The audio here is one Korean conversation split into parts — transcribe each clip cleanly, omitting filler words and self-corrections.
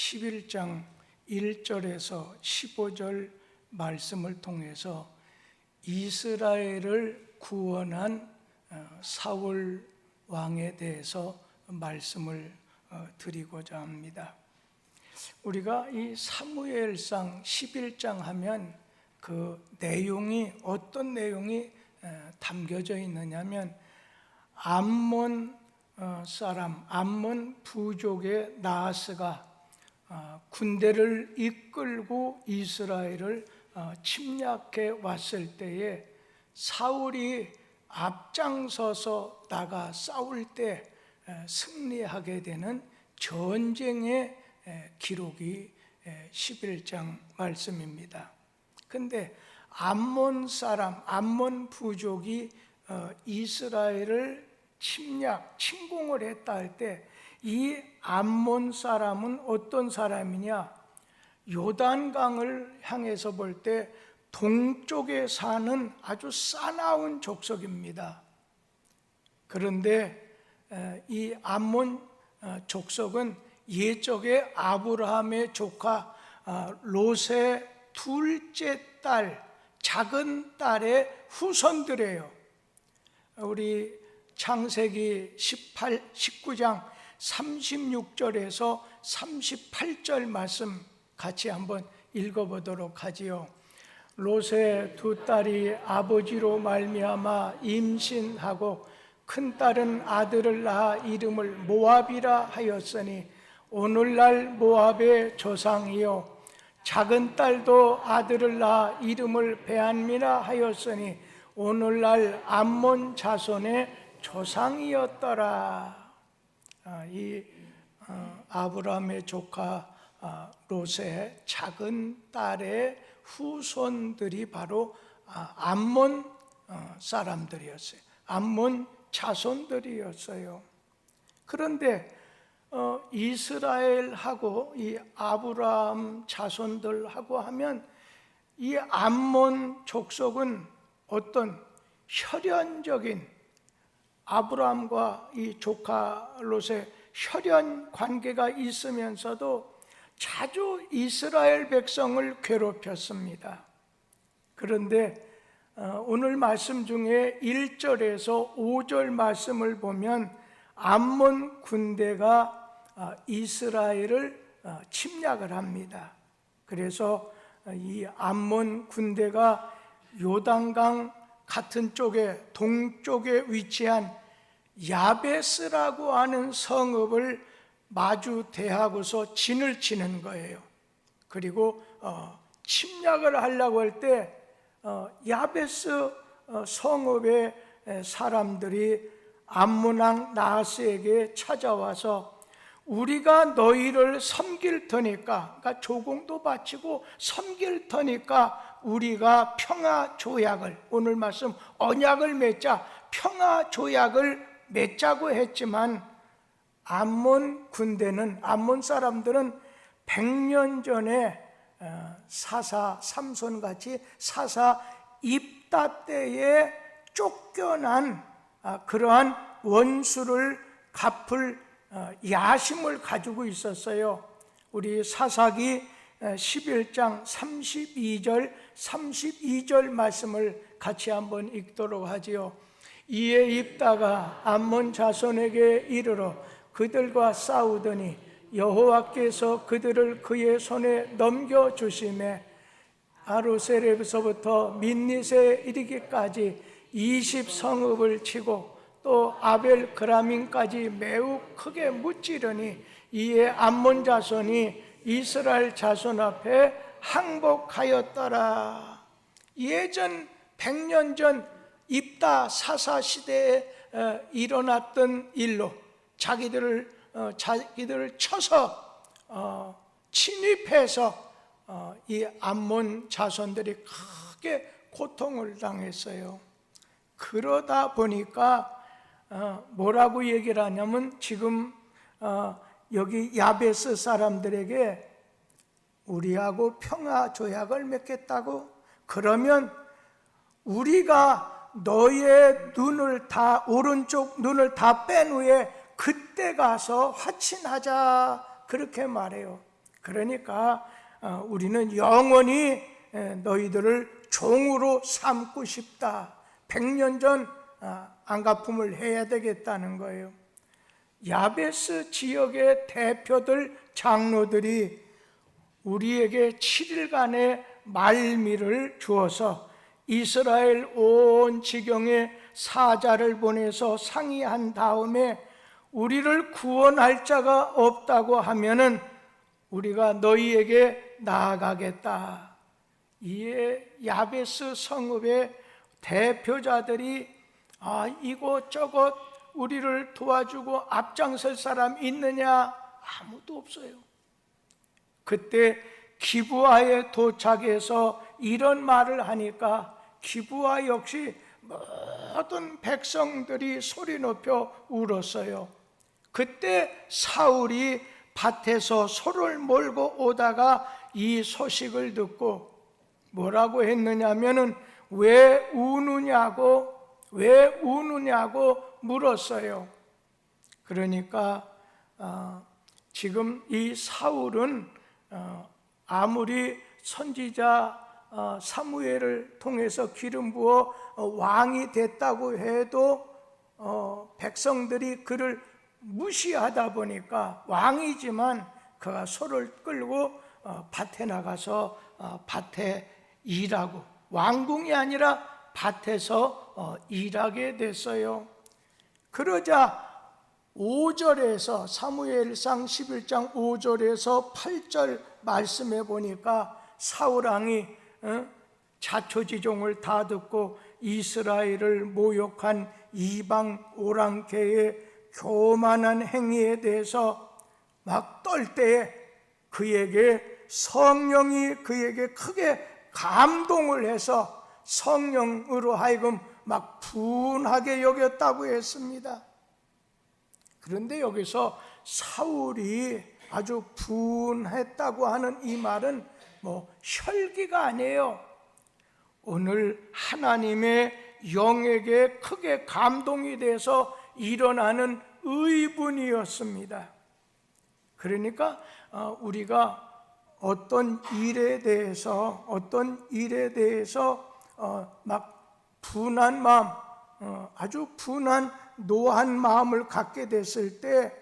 11장 1절에서 15절 말씀을 통해서 이스라엘을 구원한 사울 왕에 대해서 말씀을 드리고자 합니다. 우리가 이 사무엘상 11장 하면 그 내용이 어떤 내용이 담겨져 있느냐면 암몬 사람, 암몬 부족의 나하스가 군대를 이끌고 이스라엘을 침략해 왔을 때에 사울이 앞장서서 나가 싸울 때 승리하게 되는 전쟁의 기록이 11장 말씀입니다. 근데 암몬 사람, 암몬 부족이 이스라엘을 침공을 했다 할 때 이 암몬 사람은 어떤 사람이냐? 요단강을 향해서 볼 때 동쪽에 사는 아주 싸나운 족속입니다. 그런데 이 암몬 족속은 옛적에 아브라함의 조카 롯의 둘째 딸, 작은 딸의 후손들이에요. 우리 창세기 19장 36절에서 38절 말씀 같이 한번 읽어보도록 하지요. 롯의 두 딸이 아버지로 말미암아 임신하고 큰 딸은 아들을 낳아 이름을 모압이라 하였으니 오늘날 모압의 조상이요, 작은 딸도 아들을 낳아 이름을 베한미라 하였으니 오늘날 암몬 자손의 조상이었더라. 이 아브라함의 조카 롯의 작은 딸의 후손들이 바로 암몬 사람들이었어요. 암몬 자손들이었어요. 그런데 이스라엘하고 이 아브라함 자손들하고 하면 이 암몬 족속은 어떤 혈연적인 아브라함과 이 조카 롯의 혈연 관계가 있으면서도 자주 이스라엘 백성을 괴롭혔습니다. 그런데 오늘 말씀 중에 1절에서 5절 말씀을 보면 암몬 군대가 이스라엘을 침략을 합니다. 그래서 이 암몬 군대가 요단강 같은 쪽에 동쪽에 위치한 야베스라고 하는 성읍을 마주 대하고서 진을 치는 거예요. 그리고 침략을 하려고 할 때 야베스 성읍의 사람들이 암몬 왕 나하스에게 찾아와서 우리가 너희를 섬길 터니까, 그러니까 조공도 바치고 섬길 터니까 우리가 평화 조약을, 오늘 말씀 언약을 맺자, 평화 조약을 맺자고 했지만 암몬 군대는, 암몬 사람들은 100년 전에 사사 삼손같이 사사 입다 때에 쫓겨난 그러한 원수를 갚을 야심을 가지고 있었어요. 우리 사사기 11장 32절 말씀을 같이 한번 읽도록 하지요. 이에 입다가 암몬 자손에게 이르러 그들과 싸우더니 여호와께서 그들을 그의 손에 넘겨주시매 아로셀에서부터 민닛에 이르기까지 20성읍을 치고 또 아벨 그라민까지 매우 크게 무찌르니 이에 암몬 자손이 이스라엘 자손 앞에 항복하였더라. 예전 100년 전 입다 사사 시대에 일어났던 일로 자기들을 쳐서 침입해서 이 암몬 자손들이 크게 고통을 당했어요. 그러다 보니까 뭐라고 얘기를 하냐면 지금 여기 야베스 사람들에게 우리하고 평화 조약을 맺겠다고, 그러면 우리가 너의 눈을 다, 오른쪽 눈을 다 뺀 후에 그때 가서 화친하자, 그렇게 말해요. 그러니까 우리는 영원히 너희들을 종으로 삼고 싶다. 100년 전 안갚음을 해야 되겠다는 거예요. 야베스 지역의 대표들, 장로들이 우리에게 7일간의 말미를 주어서 이스라엘 온 지경에 사자를 보내서 상의한 다음에 우리를 구원할 자가 없다고 하면은 우리가 너희에게 나아가겠다. 이에 야베스 성읍의 대표자들이 이곳저곳 우리를 도와주고 앞장설 사람 있느냐? 아무도 없어요. 그때 기브아에 도착해서 이런 말을 하니까 기브아 역시 모든 백성들이 소리 높여 울었어요. 그때 사울이 밭에서 소를 몰고 오다가 이 소식을 듣고 뭐라고 했느냐면은 왜 우느냐고 물었어요. 그러니까 지금 이 사울은 아무리 선지자 사무엘을 통해서 기름 부어 왕이 됐다고 해도 백성들이 그를 무시하다 보니까 왕이지만 그가 소를 끌고 밭에 나가서 밭에 일하고 왕궁이 아니라 밭에서 일하게 됐어요. 그러자 5절에서 사무엘상 11장 5절에서 8절 말씀해 보니까 사울왕이 자초지종을 다 듣고 이스라엘을 모욕한 이방 오랑캐의 교만한 행위에 대해서 막 떨 때에 성령이 그에게 크게 감동을 해서 성령으로 하여금 막 분하게 여겼다고 했습니다. 그런데 여기서 사울이 아주 분했다고 하는 이 말은 혈기가 아니에요. 오늘 하나님의 영에게 크게 감동이 돼서 일어나는 의분이었습니다. 그러니까 우리가 어떤 일에 대해서 막 분한 마음, 아주 분한 노한 마음을 갖게 됐을 때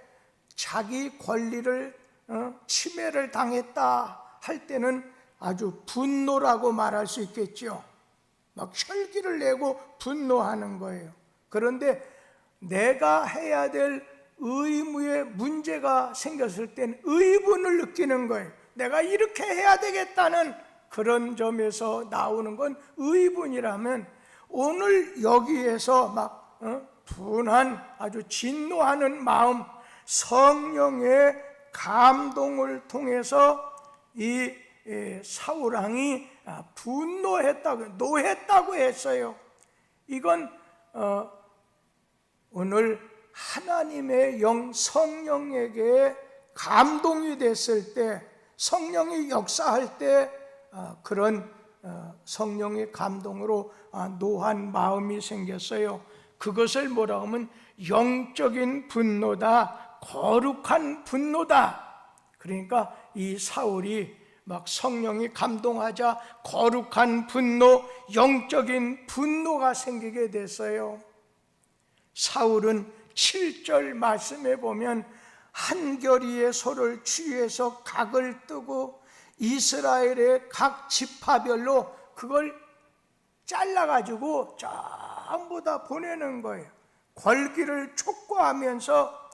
자기 권리를 침해를 당했다 할 때는 아주 분노라고 말할 수 있겠죠. 막 혈기를 내고 분노하는 거예요. 그런데 내가 해야 될 의무에 문제가 생겼을 땐 의분을 느끼는 거예요. 내가 이렇게 해야 되겠다는 그런 점에서 나오는 건 의분이라면, 오늘 여기에서 막 분한, 아주 진노하는 마음, 성령의 감동을 통해서 이 사울왕이 노했다고 했어요. 이건 오늘 하나님의 영 성령에게 감동이 됐을 때, 성령이 역사할 때 그런 성령의 감동으로 노한 마음이 생겼어요. 그것을 뭐라고 하면 영적인 분노다, 거룩한 분노다. 그러니까 이 사울이 막 성령이 감동하자 거룩한 분노, 영적인 분노가 생기게 됐어요. 사울은 7절 말씀에 보면 한 겨리의 소를 취해서 각을 뜨고 이스라엘의 각 지파별로 그걸 잘라가지고 전부 다 보내는 거예요. 걸기를 촉구하면서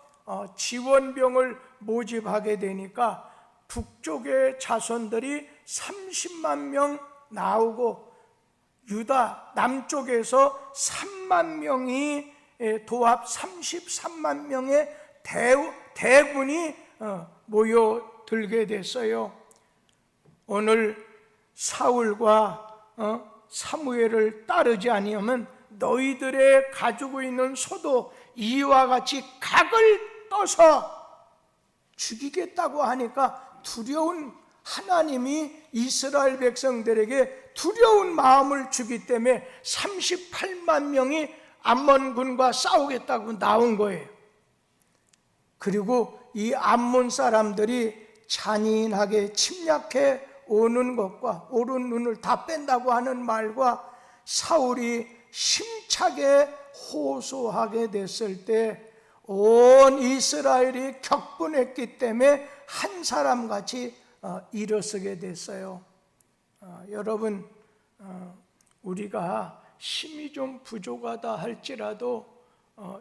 지원병을 모집하게 되니까 북쪽의 자손들이 30만 명 나오고 유다 남쪽에서 3만 명이 도합 33만 명의 대군이 모여들게 됐어요. 오늘 사울과 사무엘을 따르지 아니하면 너희들의 가지고 있는 소도 이와 같이 각을 떠서 죽이겠다고 하니까 두려운, 하나님이 이스라엘 백성들에게 두려운 마음을 주기 때문에 38만 명이 암몬군과 싸우겠다고 나온 거예요. 그리고 이 암몬 사람들이 잔인하게 침략해 오는 것과 오른 눈을 다 뺀다고 하는 말과 사울이 힘차게 호소하게 됐을 때 온 이스라엘이 격분했기 때문에 한 사람같이 일어서게 됐어요. 여러분, 우리가 힘이 좀 부족하다 할지라도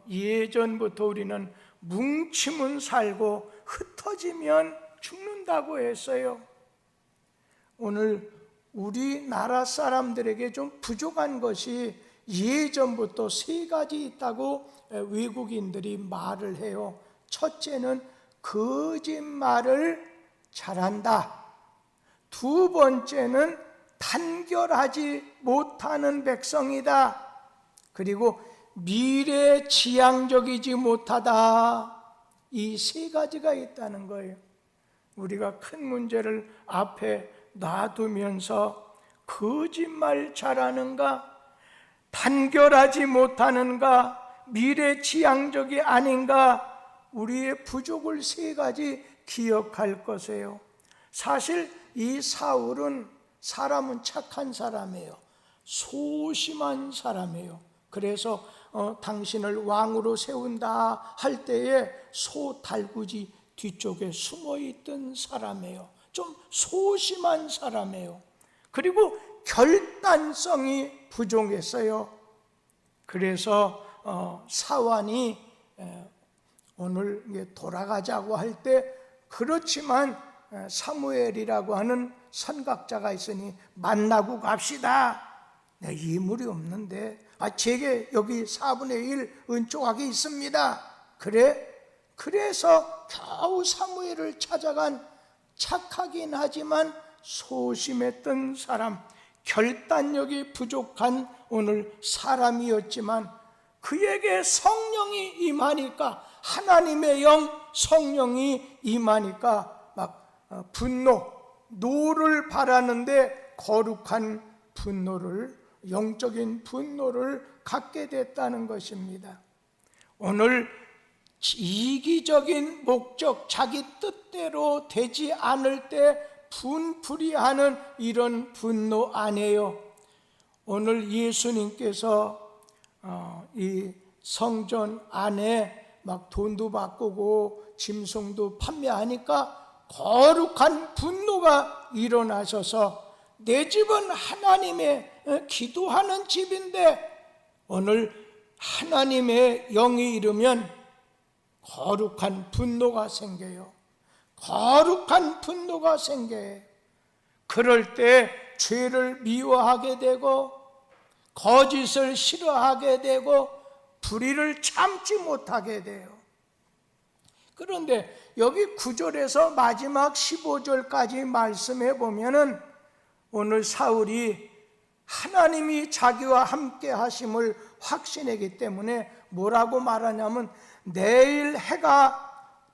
예전부터 우리는 뭉치면 살고 흩어지면 죽는다고 했어요. 오늘 우리나라 사람들에게 좀 부족한 것이 예전부터 세 가지 있다고 외국인들이 말을 해요. 첫째는 거짓말을 잘한다. 두 번째는 단결하지 못하는 백성이다. 그리고 미래지향적이지 못하다. 이 세 가지가 있다는 거예요. 우리가 큰 문제를 앞에 놔두면서 거짓말 잘하는가, 단결하지 못하는가, 미래지향적이 아닌가, 우리의 부족을 세 가지 기억할 것이에요. 사실 이 사울은 사람은 착한 사람이에요. 소심한 사람이에요. 그래서 당신을 왕으로 세운다 할 때에 소 달구지 뒤쪽에 숨어있던 사람이에요. 좀 소심한 사람이에요. 그리고 결단성이 부족했어요. 그래서 사환이 오늘 돌아가자고 할 때, 그렇지만 사무엘이라고 하는 선각자가 있으니 만나고 갑시다. 내 이물이 없는데 제게 여기 4분의 1 은조각이 있습니다. 그래서 겨우 사무엘을 찾아간 착하긴 하지만 소심했던 사람, 결단력이 부족한 오늘 사람이었지만 그에게 성령이 임하니까, 하나님의 영 성령이 임하니까 막 노를 바라는데 거룩한 분노를, 영적인 분노를 갖게 됐다는 것입니다. 오늘 이기적인 목적, 자기 뜻대로 되지 않을 때 분풀이하는 이런 분노 아니에요. 오늘 예수님께서 이 성전 안에 막 돈도 바꾸고 짐승도 판매하니까 거룩한 분노가 일어나셔서, 내 집은 하나님의 기도하는 집인데 오늘 하나님의 영이 이르면 거룩한 분노가 생겨요. 거룩한 분노가 생겨요. 그럴 때 죄를 미워하게 되고 거짓을 싫어하게 되고 불의를 참지 못하게 돼요. 그런데 여기 9절에서 마지막 15절까지 말씀해 보면은 오늘 사울이 하나님이 자기와 함께 하심을 확신하기 때문에 뭐라고 말하냐면, 내일 해가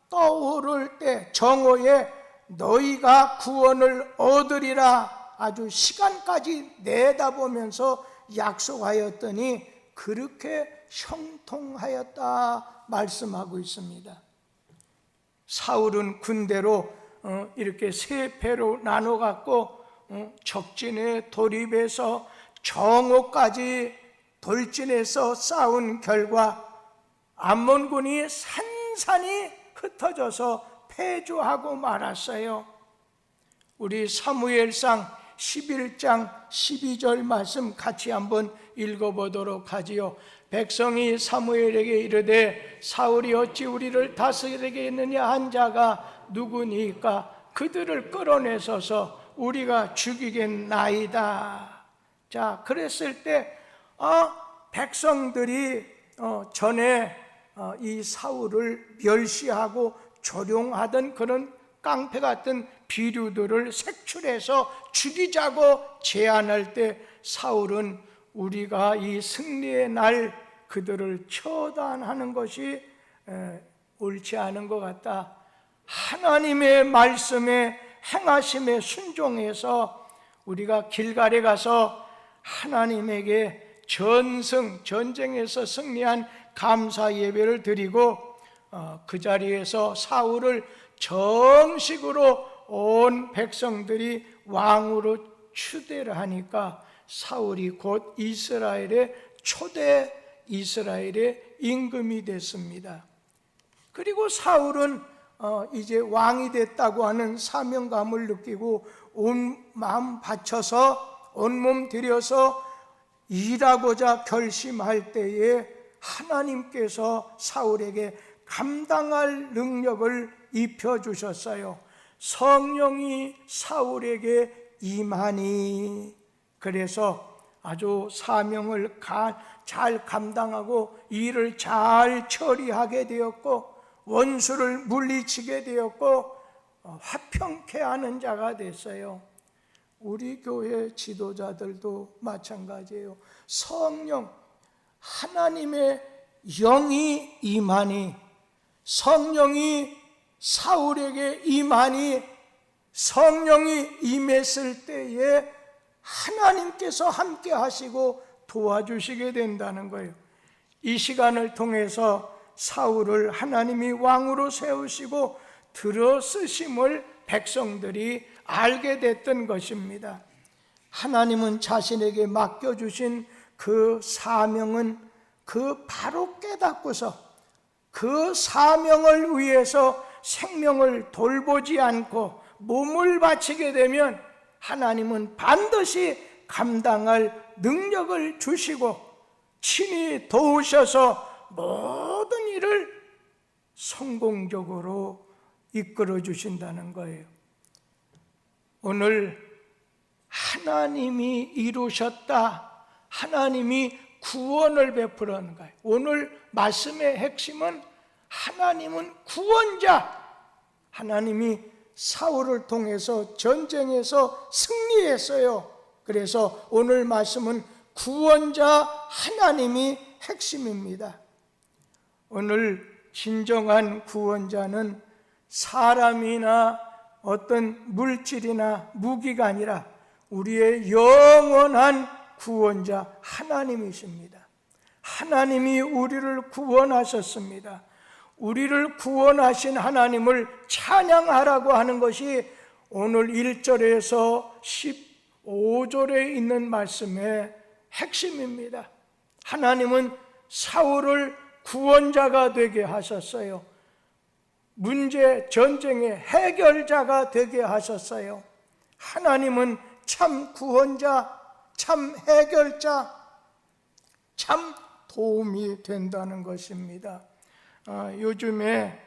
떠오를 때 정오에 너희가 구원을 얻으리라, 아주 시간까지 내다보면서 약속하였더니 그렇게 형통하였다 말씀하고 있습니다. 사울은 군대로 이렇게 세 패로 나눠 갖고 적진에 돌입해서 정오까지 돌진해서 싸운 결과 암몬군이 산산이 흩어져서 패주하고 말았어요. 우리 사무엘상 11장 12절 말씀 같이 한번 읽어보도록 하지요. 백성이 사무엘에게 이르되 사울이 어찌 우리를 다스리겠느냐 한 자가 누구니까 그들을 끌어내서서 우리가 죽이겠나이다. 자, 그랬을 때 백성들이 전에 이 사울을 멸시하고 조롱하던 그런 깡패 같은 비류들을 색출해서 죽이자고 제안할 때 사울은 우리가 이 승리의 날 그들을 처단하는 것이 옳지 않은 것 같다. 하나님의 말씀에 행하심에 순종해서 우리가 길갈에 가서 하나님에게 전쟁에서 승리한 감사 예배를 드리고 그 자리에서 사울을 정식으로 온 백성들이 왕으로 추대를 하니까 사울이 곧 이스라엘의 초대 이스라엘의 임금이 됐습니다. 그리고 사울은 이제 왕이 됐다고 하는 사명감을 느끼고 온 마음 바쳐서 온몸 들여서 일하고자 결심할 때에 하나님께서 사울에게 감당할 능력을 입혀주셨어요. 성령이 사울에게 임하니 그래서 아주 사명을 잘 감당하고 일을 잘 처리하게 되었고 원수를 물리치게 되었고 화평케 하는 자가 됐어요. 우리 교회 지도자들도 마찬가지예요. 성령 하나님의 영이 임하니 성령이 사울에게 임하니 성령이 임했을 때에 하나님께서 함께 하시고 도와주시게 된다는 거예요. 이 시간을 통해서 사울을 하나님이 왕으로 세우시고 들어 쓰심을 백성들이 알게 됐던 것입니다. 하나님은 자신에게 맡겨주신 그 사명은 그 바로 깨닫고서 그 사명을 위해서 생명을 돌보지 않고 몸을 바치게 되면 하나님은 반드시 감당할 능력을 주시고 친히 도우셔서 모든 일을 성공적으로 이끌어 주신다는 거예요. 오늘 하나님이 이루셨다, 하나님이 구원을 베풀어는 거예요. 오늘 말씀의 핵심은 하나님은 구원자, 하나님이 사울을 통해서 전쟁에서 승리했어요. 그래서 오늘 말씀은 구원자 하나님이 핵심입니다. 오늘 진정한 구원자는 사람이나 어떤 물질이나 무기가 아니라 우리의 영원한 구원자 하나님이십니다. 하나님이 우리를 구원하셨습니다. 우리를 구원하신 하나님을 찬양하라고 하는 것이 오늘 1절에서 15절에 있는 말씀의 핵심입니다. 하나님은 사울을 구원자가 되게 하셨어요. 문제, 전쟁의 해결자가 되게 하셨어요. 하나님은 참 구원자, 참 해결자, 참 도움이 된다는 것입니다. 요즘에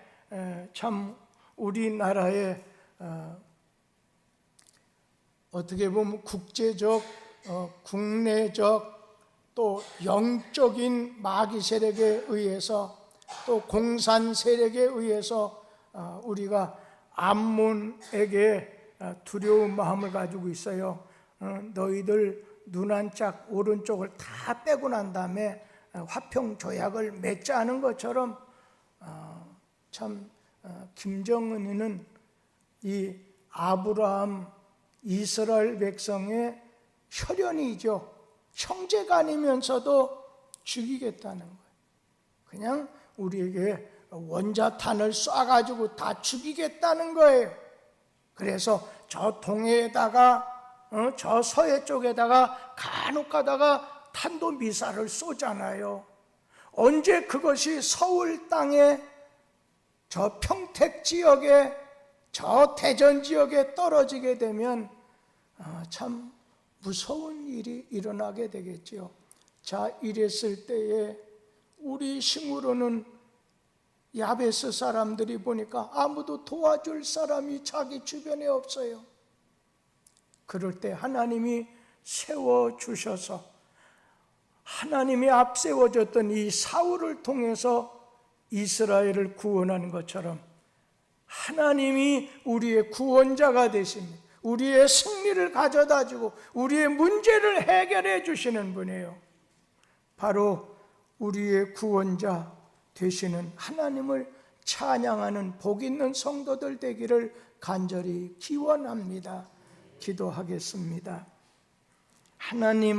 참 우리나라의 어떻게 보면 국제적, 국내적 또 영적인 마귀 세력에 의해서 또 공산 세력에 의해서 우리가 암몬에게 두려운 마음을 가지고 있어요. 너희들 눈 한 짝 오른쪽을 다 빼고 난 다음에 화평 조약을 맺자는 것처럼 참 김정은이는 이 아브라함 이스라엘 백성의 혈연이죠. 형제간이면서도 죽이겠다는 거예요. 그냥 우리에게 원자탄을 쏴가지고 다 죽이겠다는 거예요. 그래서 저 동해에다가 저 서해 쪽에다가 간혹 가다가 탄도미사를 쏘잖아요. 언제 그것이 서울 땅에 저 평택 지역에 저 대전 지역에 떨어지게 되면 참 무서운 일이 일어나게 되겠지요. 자, 이랬을 때에 우리 힘으로는 야베스 사람들이 보니까 아무도 도와줄 사람이 자기 주변에 없어요. 그럴 때 하나님이 세워주셔서 하나님이 앞세워졌던 이 사울을 통해서 이스라엘을 구원하는 것처럼 하나님이 우리의 구원자가 되십니다. 우리의 승리를 가져다주고 우리의 문제를 해결해 주시는 분이에요. 바로 우리의 구원자 되시는 하나님을 찬양하는 복 있는 성도들 되기를 간절히 기원합니다. 기도하겠습니다. 하나님